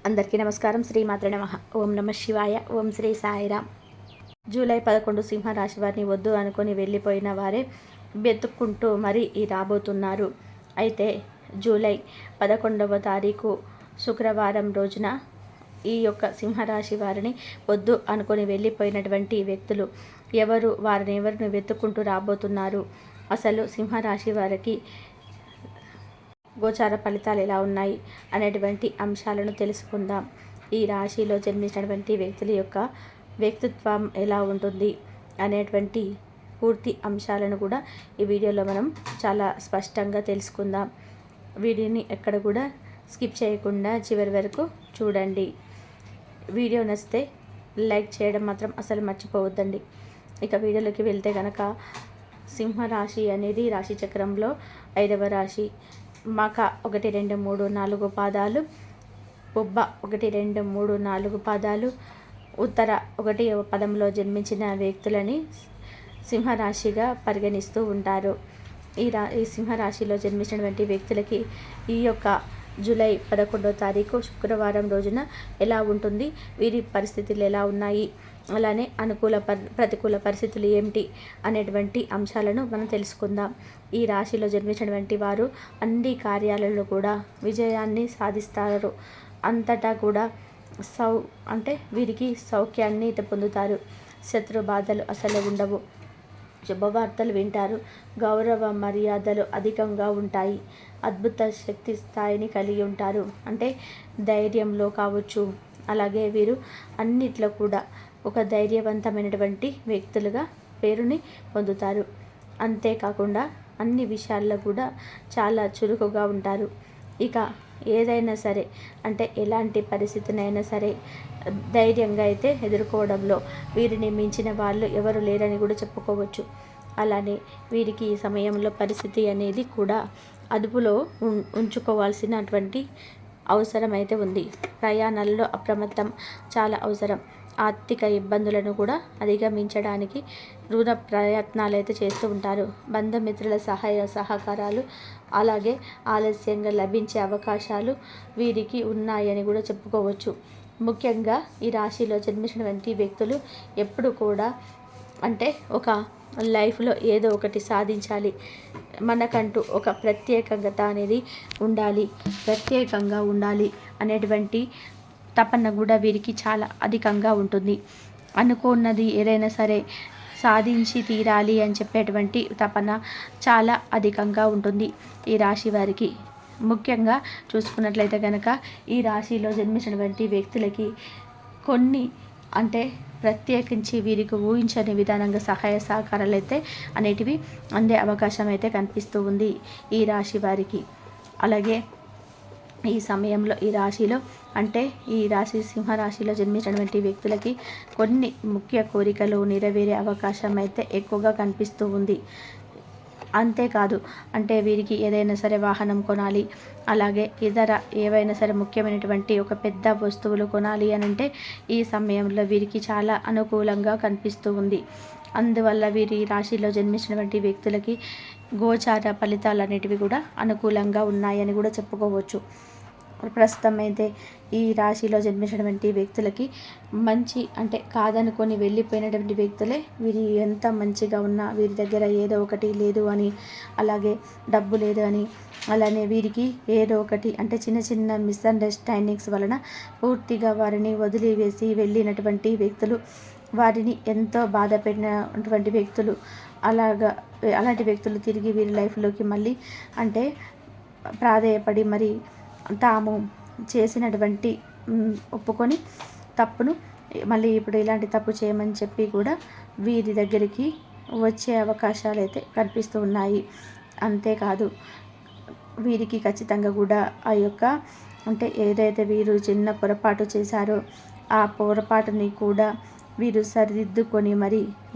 అందరికీ నమస్కారం. శ్రీమాత్రే నమః. ఓం నమ శివాయ. ఓం శ్రీ సాయిరామ్. జూలై 11 సింహరాశి వారిని వద్దు అనుకొని వెళ్ళిపోయిన వారే వెతుక్కుంటూ మరీ రాబోతున్నారు. అయితే జూలై 11వ తారీఖు శుక్రవారం రోజున ఈ యొక్క సింహరాశి వారిని వద్దు అనుకొని వెళ్ళిపోయినటువంటి వ్యక్తులు వారిని ఎవరిని వెతుక్కుంటూ రాబోతున్నారు. అసలు సింహరాశి వారికి గోచార ఫలితాలు ఎలా ఉన్నాయి అనేటువంటి అంశాలను తెలుసుకుందాం. ఈ రాశిలో జన్మించినటువంటి వ్యక్తుల యొక్క వ్యక్తిత్వం ఎలా ఉంటుంది అనేటువంటి పూర్తి అంశాలను కూడా ఈ వీడియోలో మనం చాలా స్పష్టంగా తెలుసుకుందాం. వీడియోని ఎక్కడ కూడా స్కిప్ చేయకుండా చివరి వరకు చూడండి. వీడియో నచ్చితే లైక్ చేయడం మాత్రం అసలు మర్చిపోవద్దండి. ఇక వీడియోలోకి వెళ్తే కనుక సింహరాశి అనేది రాశి చక్రంలో 5వ రాశి. మక 1, 2, 3, 4 పాదాలు, పుబ్బ 1, 2, 3, 4 పాదాలు, ఉత్తర 1వ పదంలో జన్మించిన వ్యక్తులని సింహరాశిగా పరిగణిస్తూ ఉంటారు. ఈ సింహరాశిలో జన్మించినటువంటి వ్యక్తులకి ఈ యొక్క జూలై 11వ తారీఖు శుక్రవారం రోజున ఎలా ఉంటుంది, వీరి పరిస్థితులు ఎలా ఉన్నాయి, అలానే ప్రతికూల పరిస్థితులు ఏమిటి అనేటువంటి అంశాలను మనం తెలుసుకుందాం. ఈ రాశిలో జన్మించినటువంటి వారు అన్ని కార్యాలలో కూడా విజయాన్ని సాధిస్తారు. అంతటా కూడా వీరికి సౌఖ్యాన్ని పొందుతారు. శత్రు బాధలు అసలు ఉండవు. శుభవార్తలు వింటారు. గౌరవ మర్యాదలు అధికంగా ఉంటాయి. అద్భుత శక్తి స్థాయిని కలిగి ఉంటారు. అంటే ధైర్యంలో కావచ్చు, అలాగే వీరు అన్నిట్లో కూడా ఒక ధైర్యవంతమైనటువంటి వ్యక్తులుగా పేరుని పొందుతారు. అంతేకాకుండా అన్ని విషయాల్లో కూడా చాలా చురుకుగా ఉంటారు. ఇక ఏదైనా సరే, అంటే ఎలాంటి పరిస్థితినైనా సరే ధైర్యంగా అయితే ఎదుర్కోవడంలో వీరిని మించిన వాళ్ళు ఎవరు లేరని కూడా చెప్పుకోవచ్చు. అలానే వీరికి ఈ సమయంలో పరిస్థితి అనేది కూడా అదుపులో ఉంచుకోవాల్సినటువంటి అవసరం అయితే ఉంది. ప్రయాణాలలో అప్రమత్తం చాలా అవసరం. ఆర్థిక ఇబ్బందులను కూడా అధిగమించడానికి రుణ ప్రయత్నాలు అయితే చేస్తూ ఉంటారు. బంధుమిత్రుల సహాయ సహకారాలు, అలాగే ఆలస్యంగా లభించే అవకాశాలు వీరికి ఉన్నాయని కూడా చెప్పుకోవచ్చు. ముఖ్యంగా ఈ రాశిలో జన్మించినటువంటి వ్యక్తులు ఎప్పుడు కూడా అంటే ఒక లైఫ్లో ఏదో ఒకటి సాధించాలి, మనకంటూ ఒక ప్రత్యేకత అనేది ప్రత్యేకంగా ఉండాలి అనేటువంటి తపన కూడా వీరికి చాలా అధికంగా ఉంటుంది. అనుకున్నది ఏదైనా సరే సాధించి తీరాలి అని చెప్పేటువంటి తపన చాలా అధికంగా ఉంటుంది ఈ రాశి వారికి. ముఖ్యంగా చూసుకున్నట్లయితే కనుక ఈ రాశిలో జన్మించినటువంటి వ్యక్తులకి కొన్ని ప్రత్యేకించి వీరికి ఊహించని విధానంగా సహాయ సహకారాలు అయితే అనేటివి అందే అవకాశం అయితే కనిపిస్తూ ఉంది ఈ రాశి వారికి. అలాగే ఈ సమయంలో ఈ రాశి సింహరాశిలో జన్మించినటువంటి వ్యక్తులకి కొన్ని ముఖ్య కోరికలు నెరవేరే అవకాశం అయితే ఎక్కువగా కనిపిస్తూ ఉంది. అంతేకాదు, వీరికి ఏదైనా సరే వాహనం కొనాలి, అలాగే ఇతర ఏవైనా సరే ముఖ్యమైనటువంటి ఒక పెద్ద వస్తువులు కొనాలి అని ఈ సమయంలో వీరికి చాలా అనుకూలంగా కనిపిస్తూ ఉంది. అందువల్ల వీరి రాశిలో జన్మించినటువంటి వ్యక్తులకి గోచార ఫలితాలు అనేటివి కూడా అనుకూలంగా ఉన్నాయని కూడా చెప్పుకోవచ్చు. ప్రస్తుతం అయితే ఈ రాశిలో జన్మించినటువంటి వ్యక్తులకి మంచి కాదనుకొని వెళ్ళిపోయినటువంటి వ్యక్తులే వీరి ఎంత మంచిగా ఉన్నా వీరి దగ్గర ఏదో ఒకటి లేదు అని, అలాగే డబ్బు లేదు అని, అలానే వీరికి ఏదో ఒకటి చిన్న చిన్న మిస్అండర్స్టాండింగ్స్ వలన పూర్తిగా వారిని వదిలివేసి వెళ్ళినటువంటి వ్యక్తులు, వారిని ఎంతో బాధ పెట్టినటువంటి వ్యక్తులు, అలాంటి వ్యక్తులు తిరిగి వీరి లైఫ్లోకి మళ్ళీ ప్రాధేయపడి మరి తాము చేసినటువంటి ఒప్పుకొని తప్పును మళ్ళీ ఇప్పుడు ఇలాంటి తప్పు చేయమని చెప్పి కూడా వీరి దగ్గరికి వచ్చే అవకాశాలు అయితే కనిపిస్తూ ఉన్నాయి. అంతేకాదు, వీరికి ఖచ్చితంగా కూడా ఆ యొక్క ఏదైతే వీరు చిన్న పొరపాటు చేశారో ఆ పొరపాటుని కూడా వీరు సరిదిద్దుకొని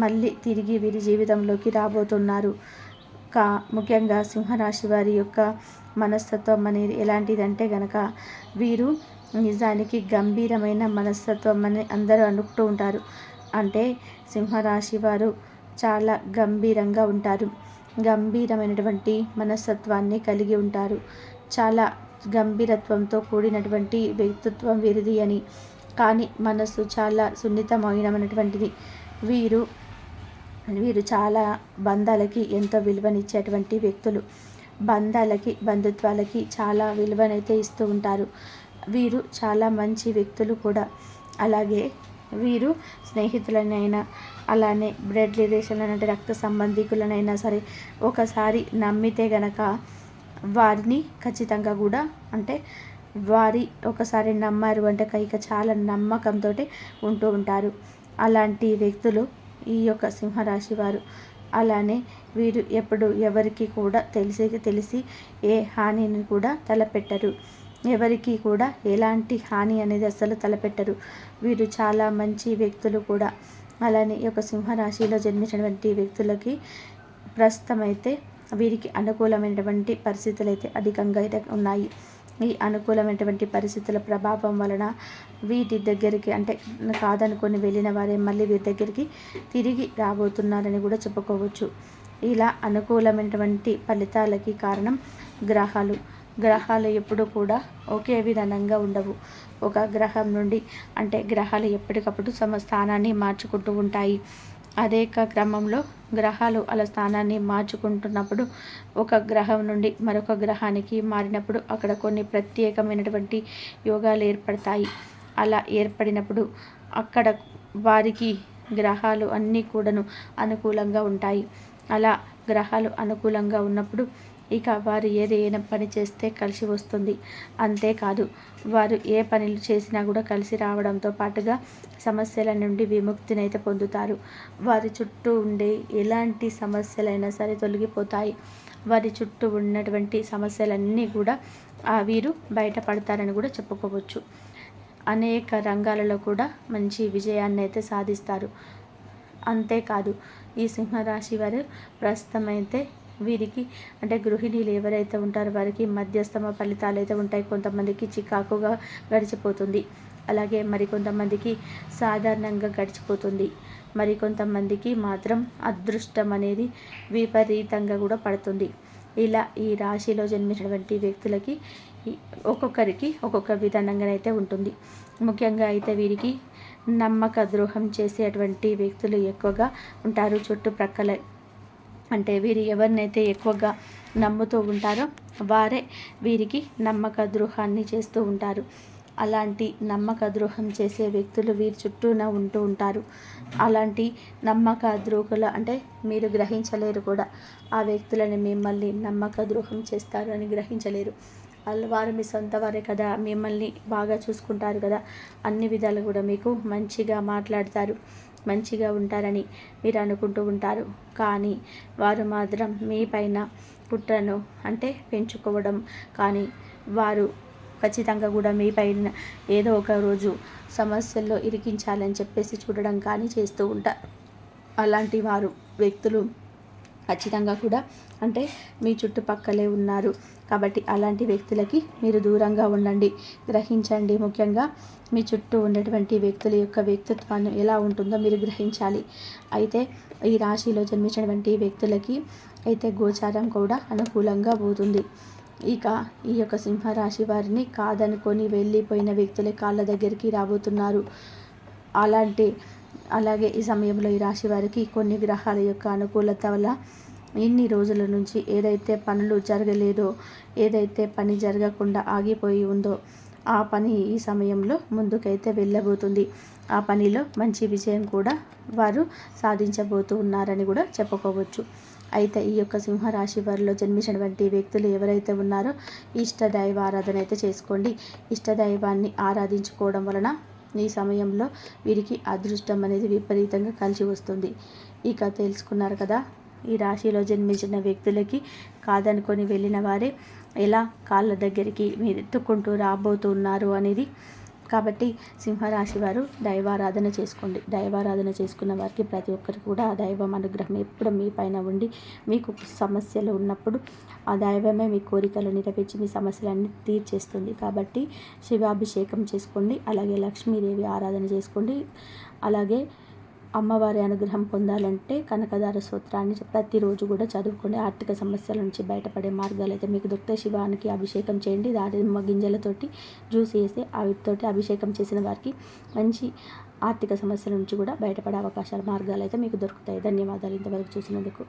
మళ్ళీ తిరిగి వీరి జీవితంలోకి రాబోతున్నారు. ముఖ్యంగా సింహరాశి వారి యొక్క మనస్తత్వం అనేది ఎలాంటిదంటే గనక వీరు నిజానికి గంభీరమైన మనస్తత్వం అని అందరూ అనుకుంటూ ఉంటారు. సింహరాశి వారు చాలా గంభీరంగా ఉంటారు. గంభీరమైనటువంటి మనస్తత్వాన్ని కలిగి ఉంటారు. చాలా గంభీరత్వంతో కూడినటువంటి వ్యక్తిత్వం వీరిది అని, కానీ మనస్సు చాలా సున్నితమైనటువంటిది. వీరు వీరు చాలా బంధాలకి ఎంతో విలువనిచ్చేటువంటి వ్యక్తులు. బంధాలకి, బంధుత్వాలకి చాలా విలువనైతే ఇస్తూ ఉంటారు. వీరు చాలా మంచి వ్యక్తులు కూడా. అలాగే వీరు స్నేహితులనైనా, అలానే బ్లడ్ రిలేషన్ అంటే రక్త సంబంధికులనైనా సరే ఒకసారి నమ్మితే గనక వారిని ఖచ్చితంగా కూడా అంటే వారి ఒకసారి నమ్మారు అంటే ఇక చాలా నమ్మకంతో ఉంటూ ఉంటారు. అలాంటి వ్యక్తులు ఈ యొక్క సింహరాశి వారు. అలానే వీరు ఎప్పుడు ఎవరికి కూడా తెలిసి ఏ హానిని కూడా తలపెట్టరు. ఎవరికి కూడా ఎలాంటి హాని అనేది అస్సలు తలపెట్టరు. వీరు చాలా మంచి వ్యక్తులు కూడా. అలానే ఈ యొక్క సింహరాశిలో జన్మించినటువంటి వ్యక్తులకి ప్రస్తుతం అయితే వీరికి అనుకూలమైనటువంటి పరిస్థితులు అయితే అధికంగా అయితే ఉన్నాయి. ఈ అనుకూలమైనటువంటి పరిస్థితుల ప్రభావం వలన వీటి దగ్గరికి అంటే కాదనుకొని వెళ్ళిన వారే మళ్ళీ వీరి దగ్గరికి తిరిగి రాబోతున్నారని కూడా చెప్పుకోవచ్చు. ఇలా అనుకూలమైనటువంటి ఫలితాలకి కారణం గ్రహాలు. గ్రహాలు ఎప్పుడు కూడా ఒకే విధానంగా ఉండవు. ఒక గ్రహం నుండి అంటే గ్రహాలు ఎప్పటికప్పుడు తమ స్థానాన్ని మార్చుకుంటూ ఉంటాయి. అదే క్రమంలో గ్రహాలు అలా స్థానాన్ని మార్చుకుంటున్నప్పుడు ఒక గ్రహం నుండి మరొక గ్రహానికి మారినప్పుడు అక్కడ కొన్ని ప్రత్యేకమైనటువంటి యోగాలు ఏర్పడతాయి. అలా ఏర్పడినప్పుడు అక్కడ వారికి గ్రహాలు అన్నీ కూడాను అనుకూలంగా ఉంటాయి. అలా గ్రహాలు అనుకూలంగా ఉన్నప్పుడు ఇక వారు ఏదైనా పని చేస్తే కలిసి వస్తుంది. అంతేకాదు వారు ఏ పనులు చేసినా కూడా కలిసి రావడంతో పాటుగా సమస్యల నుండి విముక్తినైతే పొందుతారు. వారి చుట్టూ ఉండే ఎలాంటి సమస్యలైనా సరే తొలగిపోతాయి. వారి చుట్టూ ఉన్నటువంటి సమస్యలన్నీ కూడా వీరు బయటపడతారని కూడా చెప్పుకోవచ్చు. అనేక రంగాలలో కూడా మంచి విజయాన్ని అయితే సాధిస్తారు. అంతేకాదు ఈ సింహరాశి వారు ప్రస్తుతం అయితే వీరికి అంటే గృహిణీలు ఎవరైతే ఉంటారో వారికి మధ్యస్థమ ఫలితాలు అయితే ఉంటాయి. కొంతమందికి చికాకుగా గడిచిపోతుంది. అలాగే మరికొంతమందికి సాధారణంగా గడిచిపోతుంది. మరికొంతమందికి మాత్రం అదృష్టం అనేది విపరీతంగా కూడా పడుతుంది. ఇలా ఈ రాశిలో జన్మించినటువంటి వ్యక్తులకి ఒక్కొక్కరికి ఒక్కొక్క విధానంగానైతే ఉంటుంది. ముఖ్యంగా అయితే వీరికి నమ్మక ద్రోహం చేసేటువంటి వ్యక్తులు ఎక్కువగా ఉంటారు చుట్టుప్రక్కల. అంటే వీరు ఎవరినైతే ఎక్కువగా నమ్ముతూ ఉంటారో వారే వీరికి నమ్మక ద్రోహాన్ని చేస్తూ ఉంటారు. అలాంటి నమ్మక ద్రోహం చేసే వ్యక్తులు వీరి చుట్టూన ఉంటూ ఉంటారు. అలాంటి నమ్మక ద్రోహుల అంటే మీరు గ్రహించలేరు కూడా. ఆ వ్యక్తులని మిమ్మల్ని నమ్మక ద్రోహం చేస్తారు అని గ్రహించలేరు. వారు మీ సొంత వారే కదా, మిమ్మల్ని బాగా చూసుకుంటారు కదా, అన్ని విధాలు కూడా మీకు మంచిగా మాట్లాడతారు, మంచిగా ఉంటారని మీరు అనుకుంటూ ఉంటారు. కానీ వారు మాత్రం మీ పైన కుట్రను అంటే పెంచుకోవడం కానీ వారు ఖచ్చితంగా కూడా మీ పైన ఏదో ఒక రోజు సమస్యల్లో ఇరికించాలని చెప్పేసి చూడడం కానీ చేస్తూ ఉంటారు. అలాంటి వారు వ్యక్తులు ఖచ్చితంగా కూడా అంటే మీ చుట్టుపక్కలే ఉన్నారు. కాబట్టి అలాంటి వ్యక్తులకి మీరు దూరంగా ఉండండి, గ్రహించండి. ముఖ్యంగా మీ చుట్టూ ఉన్నటువంటి వ్యక్తుల యొక్క వ్యక్తిత్వాన్ని ఎలా ఉంటుందో మీరు గ్రహించాలి. అయితే ఈ రాశిలో జన్మించినటువంటి వ్యక్తులకి అయితే గోచారం కూడా అనుకూలంగా పోతుంది. ఇక ఈ యొక్క సింహరాశి వారిని కాదనుకొని వెళ్ళిపోయిన వ్యక్తులే కాళ్ళ దగ్గరికి రాబోతున్నారు. అలాగే ఈ సమయంలో ఈ రాశి వారికి కొన్ని గ్రహాల యొక్క అనుకూలత వల్ల ఇన్ని రోజుల నుంచి ఏదైతే పనులు జరగలేదో, ఏదైతే పని జరగకుండా ఆగిపోయి ఉందో ఆ పని ఈ సమయంలో ముందుకైతే వెళ్ళబోతుంది. ఆ పనిలో మంచి విజయం కూడా వారు సాధించబోతూ ఉన్నారని కూడా చెప్పుకోవచ్చు. అయితే ఈ యొక్క సింహరాశి వారిలో జన్మించినటువంటి వ్యక్తులు ఎవరైతే ఉన్నారో ఇష్టదైవ ఆరాధన అయితే చేసుకోండి. ఇష్టదైవాన్ని ఆరాధించుకోవడం వలన ఈ సమయంలో వీరికి అదృష్టం అనేది విపరీతంగా కలిసి వస్తుంది. ఇక తెలుసుకున్నారు కదా, ఈ రాశిలో జన్మించిన వ్యక్తులకి కాదనుకొని వెళ్ళిన వారే ఎలా కాళ్ళ దగ్గరికి మీరు ఎత్తుకుంటూ రాబోతున్నారు అనేది. కాబట్టి సింహరాశి వారు దైవారాధన చేసుకోండి. దైవారాధన చేసుకున్న వారికి ప్రతి ఒక్కరికి కూడా ఆ దైవం అనుగ్రహం ఎప్పుడు మీ పైన ఉండి మీకు సమస్యలు ఉన్నప్పుడు ఆ దైవమే మీ కోరికలు నెరవేర్చి మీ సమస్యలన్నీ తీర్చేస్తుంది. కాబట్టి శివాభిషేకం చేసుకోండి. అలాగే లక్ష్మీదేవి ఆరాధన చేసుకోండి. అలాగే అమ్మవారి అనుగ్రహం పొందాలంటే కనకదార స్తోత్రాన్ని ప్రతిరోజు కూడా చదువుకుని ఆర్థిక సమస్యల నుంచి బయటపడే మార్గాలు అయితే మీకు దొరికితే శివానికి అభిషేకం చేయండి. దానిమ్మ గింజలతోటి జ్యూస్ వేసి వాటితోటి అభిషేకం చేసిన వారికి మంచి ఆర్థిక సమస్యల నుంచి కూడా బయటపడే మార్గాలు అయితే మీకు దొరుకుతాయి. ధన్యవాదాలు ఇంతవరకు చూసినందుకు.